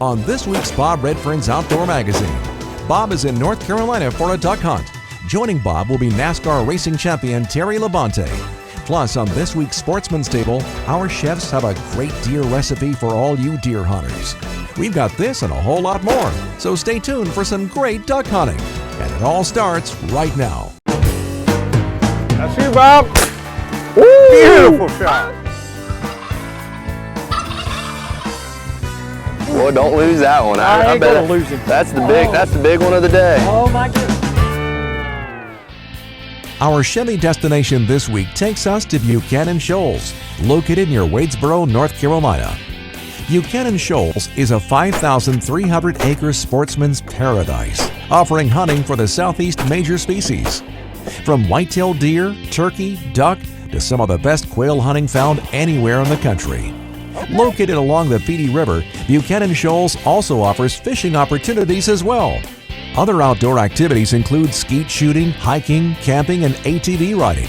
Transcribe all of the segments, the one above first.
On this week's Bob Redfern's Outdoor Magazine, Bob is in North Carolina for a duck hunt. Joining Bob will be NASCAR racing champion Terry Labonte. Plus, on this week's Sportsman's Table, our chefs have a great deer recipe for all you deer hunters. We've got this and a whole lot more, so stay tuned for some great duck hunting. And it all starts right now. That's you, Bob. Woo! Beautiful shot. Boy, don't lose that one. I ain't bet gonna lose it. That's the big one of the day. Oh my goodness. Our Chevy destination this week takes us to Buchanan Shoals, located near Wadesboro, North Carolina. Buchanan Shoals is a 5,300-acre sportsman's paradise, offering hunting for the southeast major species. From white-tailed deer, turkey, duck, to some of the best quail hunting found anywhere in the country. Located along the Feedy River, Buchanan Shoals also offers fishing opportunities as well. Other outdoor activities include skeet shooting, hiking, camping, and ATV riding.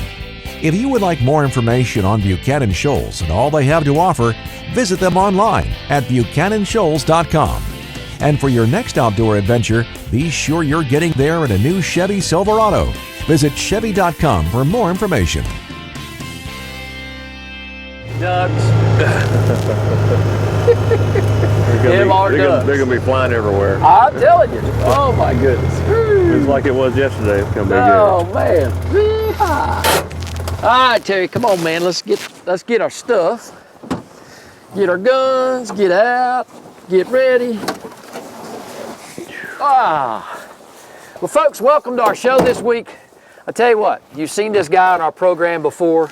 If you would like more information on Buchanan Shoals and all they have to offer, visit them online at buchananshoals.com. And for your next outdoor adventure, be sure you're getting there in a new Chevy Silverado. Visit Chevy.com for more information. Ducks. They're going to be flying everywhere. I'm telling you. Oh my goodness. It's like it was yesterday. It's going to be Oh man. Yeehaw. All right, Terry, come on, man. Let's get our stuff. Get our guns. Get out. Get ready. Well, folks, welcome to our show this week. I tell you what, you've seen this guy on our program before.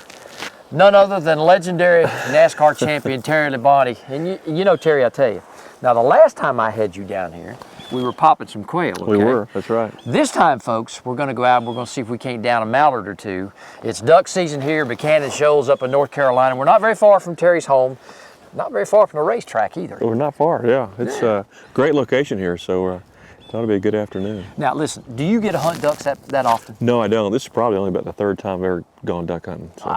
None other than legendary NASCAR champion Terry Labonte. And you know, Terry, I tell you, now the last time I had you down here, we were popping some quail, okay? We were, that's right. This time, folks, we're gonna go out and we're gonna see if we can't down a mallard or two. It's duck season here, Buchanan Shoals up in North Carolina. We're not very far from Terry's home, not very far from the racetrack either. We're not far, yeah. It's a great location here, so it ought to be a good afternoon. Now listen, do you get to hunt ducks that often? No, I don't. This is probably only about the third time I've ever gone duck hunting. So.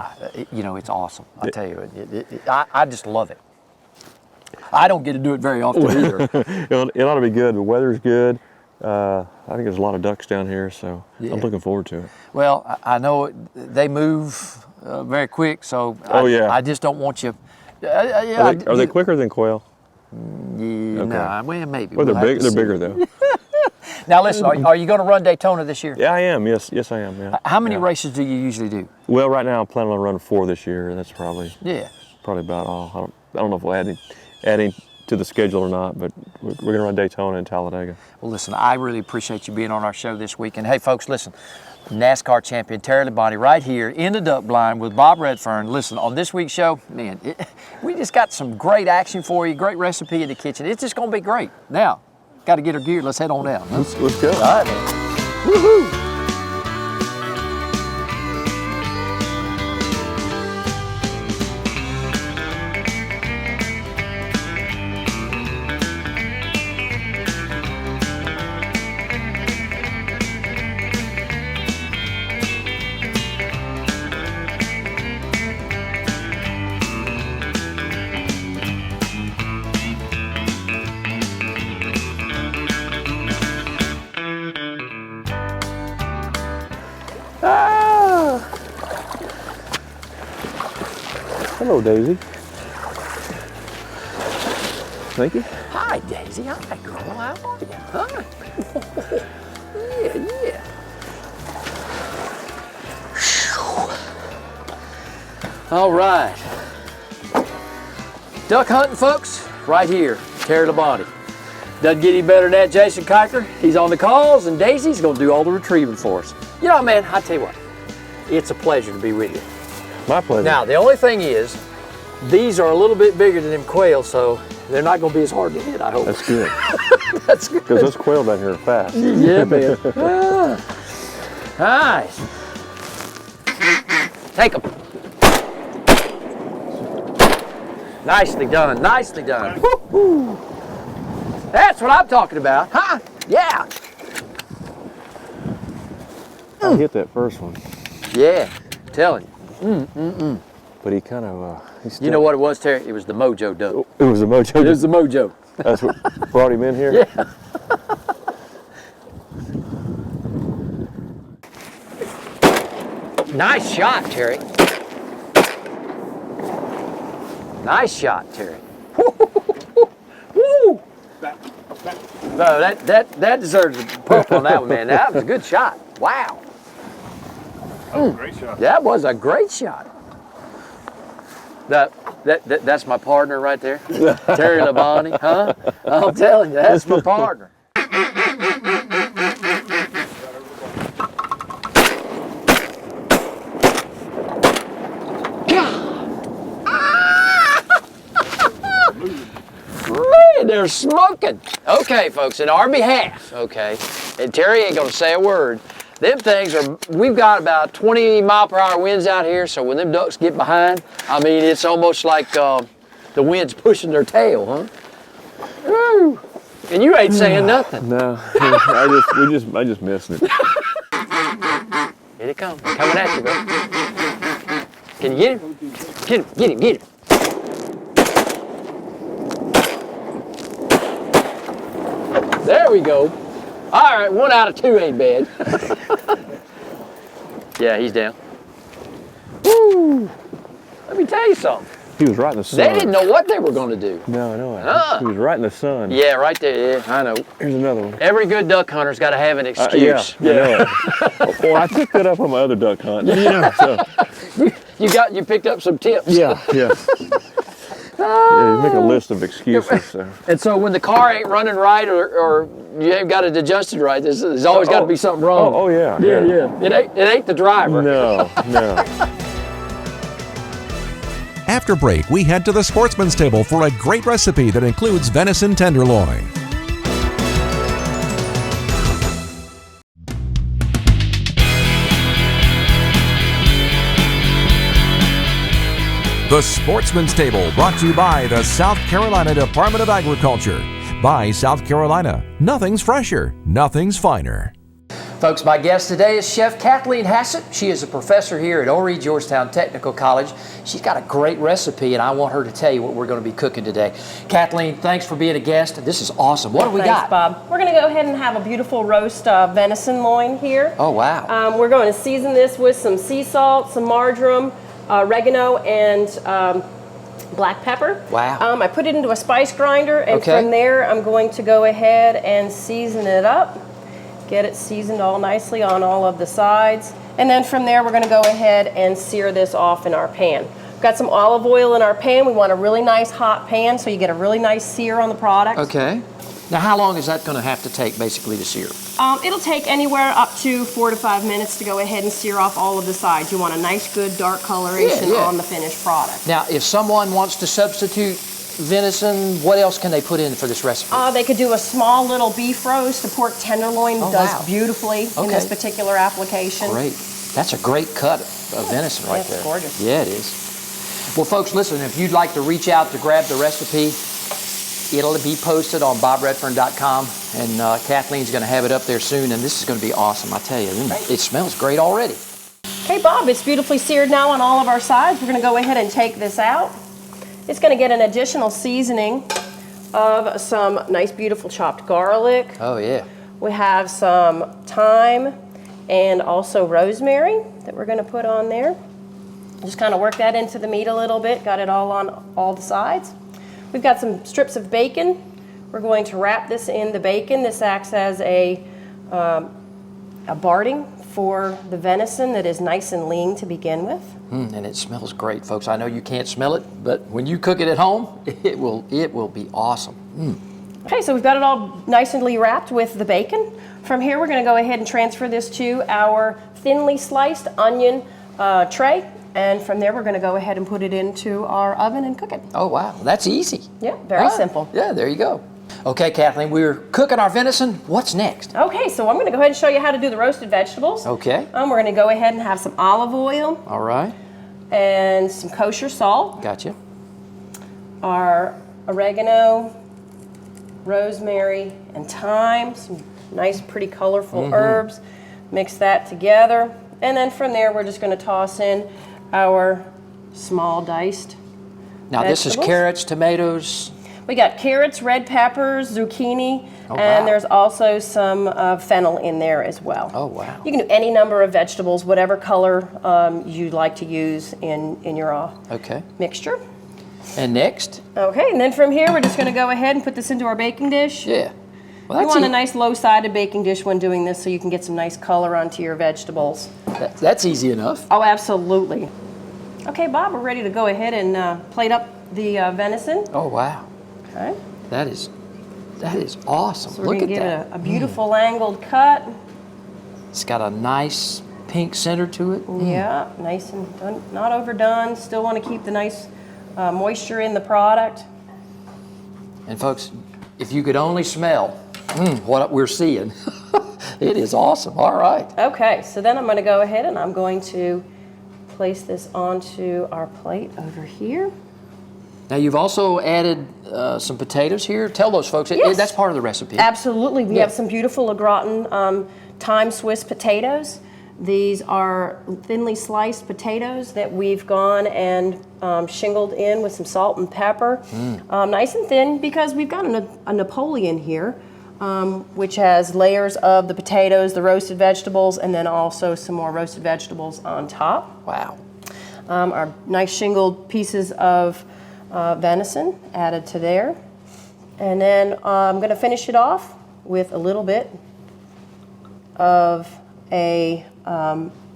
You know, it's awesome. I tell you, I just love it. I don't get to do it very often either. It ought to be good. The weather's good. I think there's a lot of ducks down here, so yeah. I'm looking forward to it. Well, I know they move very quick, so I just don't want you. Are they quicker than quail? Yeah, okay. Nah, well, maybe. Well, they're bigger though. Now listen, are you going to run Daytona this year? Yeah, I am. Yes, I am. Yeah. How many races do you usually do? Well, right now I'm planning on running 4 this year. That's probably about all. I don't know if we'll add any to the schedule or not, but we're going to run Daytona and Talladega. Well, listen, I really appreciate you being on our show this week. And hey, folks, listen, NASCAR champion Terry Labonte right here in the duck blind with Bob Redfern. Listen, on this week's show, man, we just got some great action for you, great recipe in the kitchen. It's just going to be great. Now, got to get our gear. Let's head on down. Let's go. All right, man. Woohoo! Hello, Daisy. Thank you. Hi, Daisy. Hi, girl. How are you? Hi. Yeah. All right. Duck hunting, folks, right here. Terry Labonte. Doesn't get any better than that, Jason Kiker. He's on the calls, and Daisy's going to do all the retrieving for us. You know, man, I tell you what, it's a pleasure to be with you. My pleasure. Now, the only thing is, these are a little bit bigger than them quail, so they're not going to be as hard to hit, I hope. That's good. That's good. Because those quail down here are fast. Yeah, man. Nice. Take them. Nicely done, nicely done. Woo-hoo. That's what I'm talking about, huh? Yeah. I hit that first one. Yeah, I'm telling you. But he kind of, you know what it was, Terry? It was the mojo duck. It was the mojo. It was the mojo. That's what brought him in here? Yeah. Nice shot, Terry. Nice shot, Terry. Woo! No, that deserves a pump on that one, man. That was a good shot. Wow. That was a great shot. That was a great shot. That's my partner right there, Terry Labonte, huh? I'm telling you, that's my partner. Man, they're smoking. Okay, folks, in our behalf, okay, and Terry ain't gonna say a word. Them things are, we've got about 20 mile per hour winds out here, so when them ducks get behind, I mean, it's almost like the wind's pushing their tail, huh? Woo! And you ain't saying nothing. No, I just missed it. Here it comes, coming at you, bro. Can you get him? Get him. There we go. All right, 1 out of 2 ain't bad. Yeah, he's down. Woo! Let me tell you something. He was right in the sun. They didn't know what they were going to do. No, I know. He was right in the sun. Yeah, right there. Yeah, I know. Here's another one. Every good duck hunter's got to have an excuse. Yeah. Well, I picked that up on my other duck hunt. Yeah. So. You picked up some tips. Yeah. Yeah, you make a list of excuses. So. And so when the car ain't running right or you ain't got it adjusted right, there's always got to be something wrong. Oh yeah. Yeah. It ain't the driver. No. After break, we head to the Sportsman's Table for a great recipe that includes venison tenderloin. The Sportsman's Table, brought to you by the South Carolina Department of Agriculture. By South Carolina, nothing's fresher, nothing's finer. Folks, my guest today is Chef Kathleen Hassett. She is a professor here at Horry Georgetown Technical College. She's got a great recipe, and I want her to tell you what we're going to be cooking today. Kathleen, thanks for being a guest. This is awesome. What do we got? Thanks, Bob. We're going to go ahead and have a beautiful roast venison loin here. Oh, wow. We're going to season this with some sea salt, some marjoram, oregano, and black pepper. Wow. I put it into a spice grinder, and Okay. from there I'm going to go ahead and season it up. Get it seasoned all nicely on all of the sides. And then from there we're going to go ahead and sear this off in our pan. We've got some olive oil in our pan. We want a really nice hot pan so you get a really nice sear on the product. Okay. Now, how long is that going to have to take, basically, to sear? It'll take anywhere up to 4 to 5 minutes to go ahead and sear off all of the sides. You want a nice, good, dark coloration on the finished product. Now, if someone wants to substitute venison, what else can they put in for this recipe? They could do a small little beef roast. The pork tenderloin does beautifully in this particular application. Great. That's a great cut of venison right there. It's gorgeous. Yeah, it is. Well, folks, listen, if you'd like to reach out to grab the recipe, it'll be posted on bobredfern.com, and Kathleen's going to have it up there soon, and this is going to be awesome, I tell you. It smells great already. Okay, Bob, it's beautifully seared now on all of our sides. We're going to go ahead and take this out. It's going to get an additional seasoning of some nice, beautiful chopped garlic. Oh, yeah. We have some thyme and also rosemary that we're going to put on there. Just kind of work that into the meat a little bit. Got it all on all the sides. We've got some strips of bacon. We're going to wrap this in the bacon. This acts as a barding for the venison that is nice and lean to begin with. And it smells great, folks. I know you can't smell it, but when you cook it at home, it will be awesome. Okay, so we've got it all nicely wrapped with the bacon. From here, we're going to go ahead and transfer this to our thinly sliced onion tray. And from there, we're going to go ahead and put it into our oven and cook it. Oh, wow. That's easy. Yeah, very simple. Yeah, there you go. Okay, Kathleen, we're cooking our venison. What's next? Okay, so I'm going to go ahead and show you how to do the roasted vegetables. Okay. We're going to go ahead and have some olive oil. All right. And some kosher salt. Gotcha. Our oregano, rosemary, and thyme. Some nice, pretty colorful herbs. Mix that together. And then from there, we're just going to toss in our small diced Now, vegetables. this is carrots, tomatoes. We got carrots, red peppers, zucchini, Oh, and wow. there's also some fennel in there as well. Oh, wow. You can do any number of vegetables, whatever color you'd like to use in your Okay. mixture. And next? Okay, and then from here, we're just going to go ahead and put this into our baking dish. Yeah. Well, You want a ea- nice low-sided baking dish when doing this so you can get some nice color onto your vegetables. That's easy enough. Oh, absolutely. Okay, Bob, we're ready to go ahead and plate up the venison. Oh, wow. Okay. That is awesome. So we're Look going at to that. get a beautiful angled cut. It's got a nice pink center to it. Yeah, nice and done, not overdone. Still want to keep the nice moisture in the product. And folks, if you could only smell what we're seeing, it is awesome. All right. Okay, so then I'm going to go ahead and I'm going to place this onto our plate over here. Now you've also added some potatoes here. Tell those folks, Yes. that's part of the recipe. Absolutely. We Yeah. have some beautiful au gratin thyme Swiss potatoes. These are thinly sliced potatoes that we've gone and shingled in with some salt and pepper. Nice and thin because we've got a Napoleon here, which has layers of the potatoes, the roasted vegetables, and then also some more roasted vegetables on top. Wow. Our nice shingled pieces of venison added to there. And then I'm going to finish it off with a little bit of a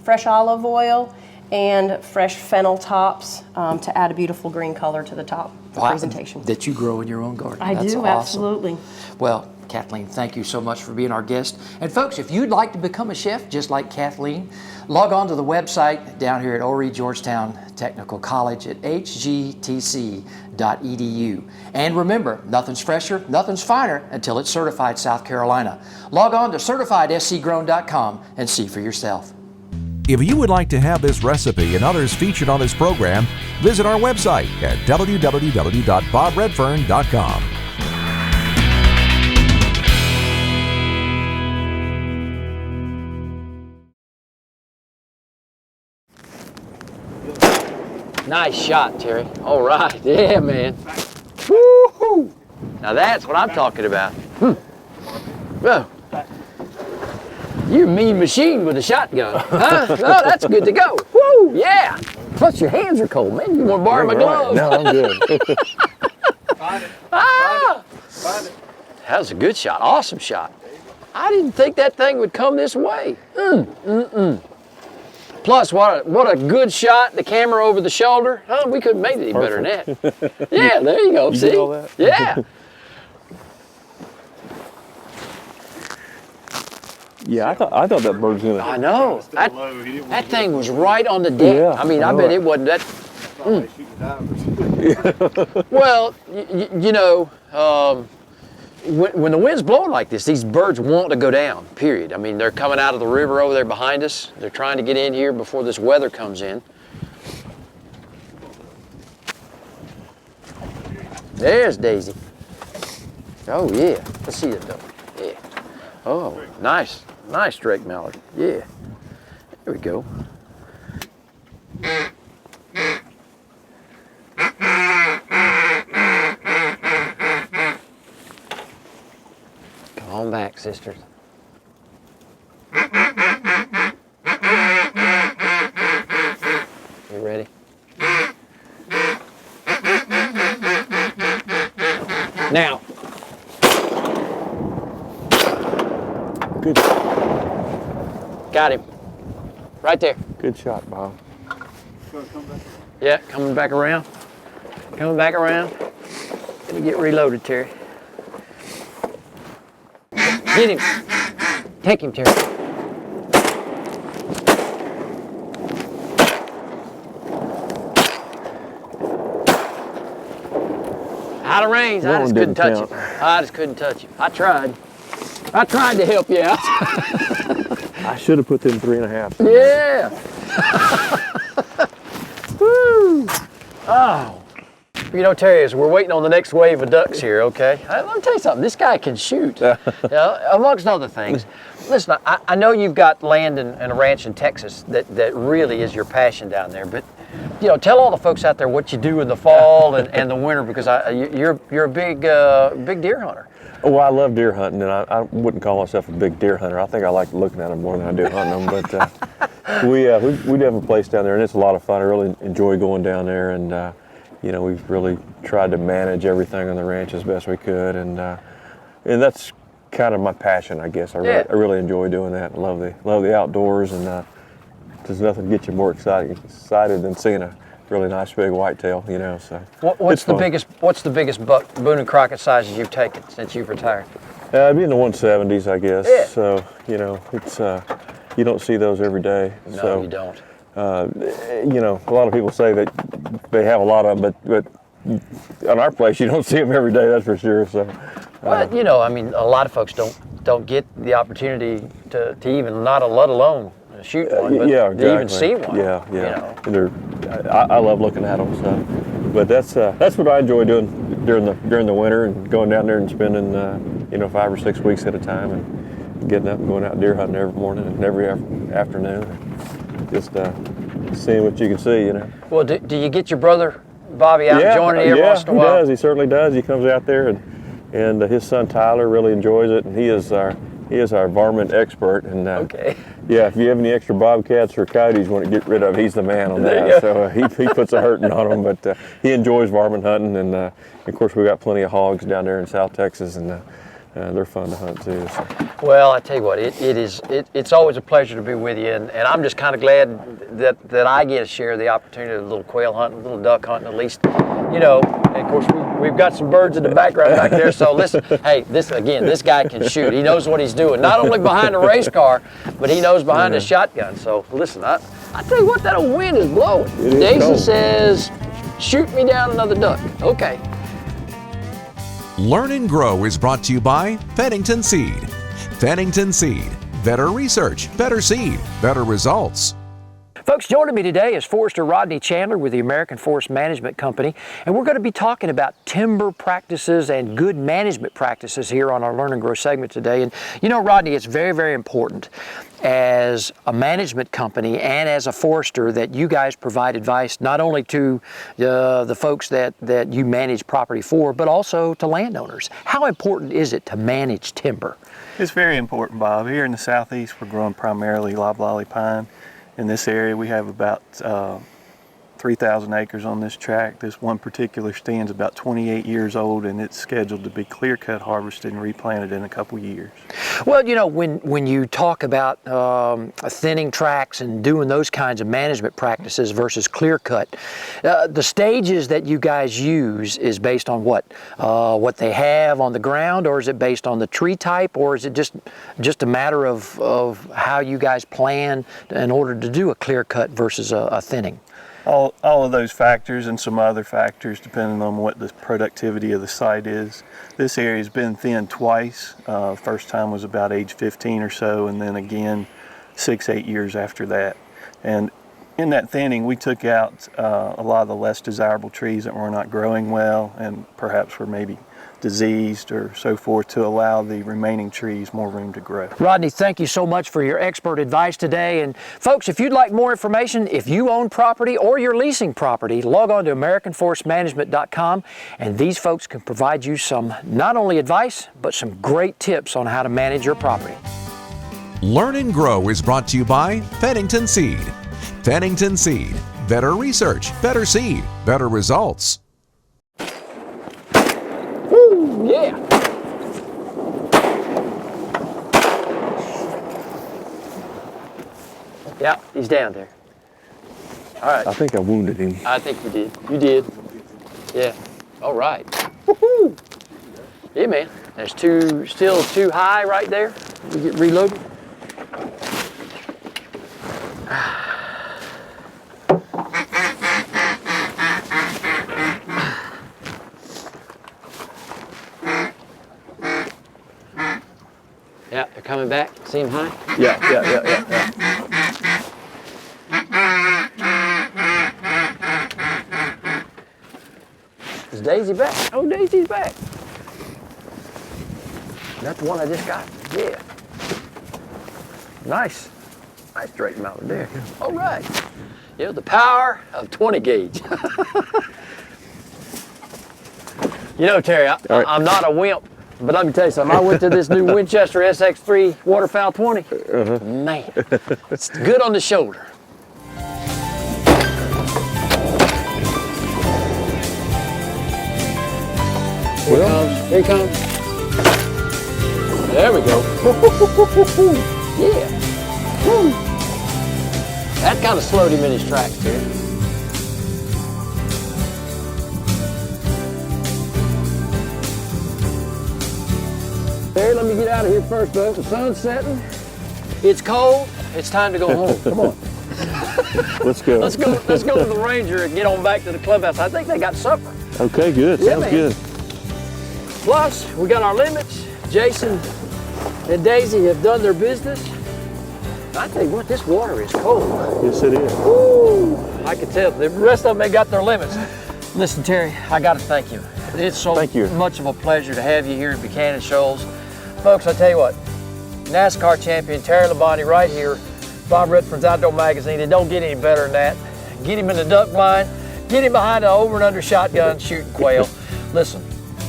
fresh olive oil and fresh fennel tops to add a beautiful green color to the top Wow. presentation. That you grow in your own garden. I That's do, awesome. absolutely. Well, Kathleen, thank you so much for being our guest. And folks, if you'd like to become a chef just like Kathleen, log on to the website down here at Horry Georgetown Technical College at hgtc.edu. And remember, nothing's fresher, nothing's finer until it's certified South Carolina. Log on to certifiedscgrown.com and see for yourself. If you would like to have this recipe and others featured on this program, visit our website at www.bobredfern.com. Nice shot, Terry. All right. Yeah, man. Woo-hoo. Now that's what I'm talking about. Well, you're a mean machine with a shotgun, huh? Oh, that's good to go. Woo, yeah. Plus your hands are cold, man. You want to borrow my glove? No, I'm good. Ah! That was a good shot. Awesome shot. I didn't think that thing would come this way. Plus, what a good shot, the camera over the shoulder. Huh, we couldn't make it any better than that. Yeah, there you go, see? did all that? Yeah. Yeah, I thought that bird was gonna. I know. That Low, he didn't want to thing was right on the deck. Yeah, I mean, I I know bet it. it wasn't that. probably shoot the divers. Well, you know, when the wind's blowing like this, these birds want to go down, period. I mean, they're coming out of the river over there behind us. They're trying to get in here before this weather comes in. There's Daisy. Oh, yeah. Let's see it, though. Yeah. Oh, nice. Nice Drake mallard. Yeah. There we go. Come on back, sisters. You ready? Now. Good, Got him. Right there. good shot, Bob. Yeah, coming back around. Coming back around. Gonna get reloaded, Terry. Get him. Take him, Terry. Out of range. I That just one couldn't touch didn't him. I just couldn't touch him. I tried. I tried to help you out. I should have put them 3.5. Yeah. Woo. Oh. You know, Terry, as we're waiting on the next wave of ducks here, okay? Let me tell you something. This guy can shoot, amongst other things. Listen, I know you've got land and a ranch in Texas that really is your passion down there, but tell all the folks out there what you do in the fall and the winter, because you're a big deer hunter. Well, I love deer hunting, and I wouldn't call myself a big deer hunter. I think I like looking at them more than I do hunting them. But we do have a place down there, and it's a lot of fun. I really enjoy going down there, and we've really tried to manage everything on the ranch as best we could, and that's kind of my passion, I guess. I really enjoy doing that. I love the outdoors, and there's nothing to get you more excited than seeing a really nice big whitetail. So what's the biggest buck Boone and Crockett sizes you've taken since you've retired? It'd be in the 170s, I guess. Yeah. So it's you don't see those every day. No, so, you don't. A lot of people say that they have a lot of them, but on our place you don't see them every day. That's for sure. So. Well, a lot of folks don't get the opportunity to even let alone shoot one, but exactly. to even see one. Yeah. And I love looking at them. So, but that's what I enjoy doing during the winter, and going down there and spending 5 or 6 weeks at a time, and getting up and going out deer hunting every morning and every afternoon, and just seeing what you can see. Well, do you get your brother Bobby out joining you every once in a while? Yeah, he does. He certainly does. He comes out there, and his son Tyler really enjoys it, and he is our varmint expert. And if you have any extra bobcats or coyotes you want to get rid of, he's the man on that. So he puts a hurting on them, but he enjoys varmint hunting, and of course we got plenty of hogs down there in South Texas, and they're fun to hunt too. So. Well, I tell you what, it's always a pleasure to be with you, and I'm just kind of glad that I get to share the opportunity of a little quail hunting, a little duck hunting, at least. And of course we've got some birds in the background back there. So listen, hey, this guy can shoot. He knows what he's doing. Not only behind a race car, but he knows behind a shotgun. So listen, I tell you what, that old wind is blowing. Jason says, shoot me down another duck. Okay. Learn and Grow is brought to you by Pennington Seed. Pennington Seed. Better research, better seed, better results. Folks, joining me today is Forester Rodney Chandler with the American Forest Management Company, and we're going to be talking about timber practices and good management practices here on our Learn and Grow segment today. And Rodney, it's very, very important as a management company and as a forester that you guys provide advice not only to the folks that you manage property for, but also to landowners. How important is it to manage timber? It's very important, Bob. Here in the southeast, we're growing primarily loblolly pine. In this area, we have about 3,000 acres on this tract. This one particular stand's about 28 years old, and it's scheduled to be clear-cut, harvested, and replanted in a couple years. Well, when you talk about thinning tracts and doing those kinds of management practices versus clear-cut, the stages that you guys use is based on what they have on the ground, or is it based on the tree type, or is it just a matter of how you guys plan in order to do a clear-cut versus a thinning? All of those factors and some other factors depending on what the productivity of the site is. This area's been thinned twice. First time was about age 15 or so, and then again 6-8 years after that. And in that thinning, we took out a lot of the less desirable trees that were not growing well and perhaps were maybe diseased or so forth, to allow the remaining trees more room to grow. Rodney, thank you so much for your expert advice today. And folks, if you'd like more information, if you own property or you're leasing property, log on to AmericanForestManagement.com, and these folks can provide you some not only advice, but some great tips on how to manage your property. Learn and Grow is brought to you by Pennington Seed. Pennington Seed. Better research, better seed, better results. Yeah. Yeah, he's down there. All right. I think I wounded him. I think you did. You did. Yeah. All right. Woohoo! Yeah, man. There's still too high right there. We get reloaded. Yeah, they're coming back. See them high? Yeah. Is Daisy back? Oh, Daisy's back. That's the one I just got. Yeah. Nice. Nice straight mountain there. All right. You know, the power of 20 gauge. You know, Terry, I'm not a wimp, but let me tell you something. I went to this new Winchester SX3 Waterfowl 20. Man, it's good on the shoulder. Here he comes. There we go. Yeah. Woo. That kind of slowed him in his tracks, Terry. Terry, let me get out of here first, bud. The sun's setting. It's cold. It's time to go home. Come on. Let's go. Let's go to the Ranger and get on back to the clubhouse. I think they got supper. Okay, good. Yeah, Sounds man. good. Plus, we got our limits. Jason and Daisy have done their business. I tell you what, this water is cold. Yes, it is. Woo! I can tell. The rest of them, they got their limits. Listen, Terry, I got to thank you. It's so much of a pleasure to have you here in Buchanan Shoals. Folks, I tell you what, NASCAR champion Terry Labonte right here, Bob Redfern's Outdoor Magazine. It don't get any better than that. Get him in the duck blind, get him behind an over and under shotgun shooting quail. Listen,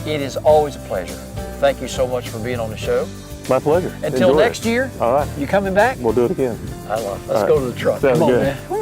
it is always a pleasure. Thank you so much for being on the show. My pleasure. Until Enjoy next it. year, All right. you coming back? We'll do it again. I love it. Let's go to the truck. Sounds Come on, good. man. Woo.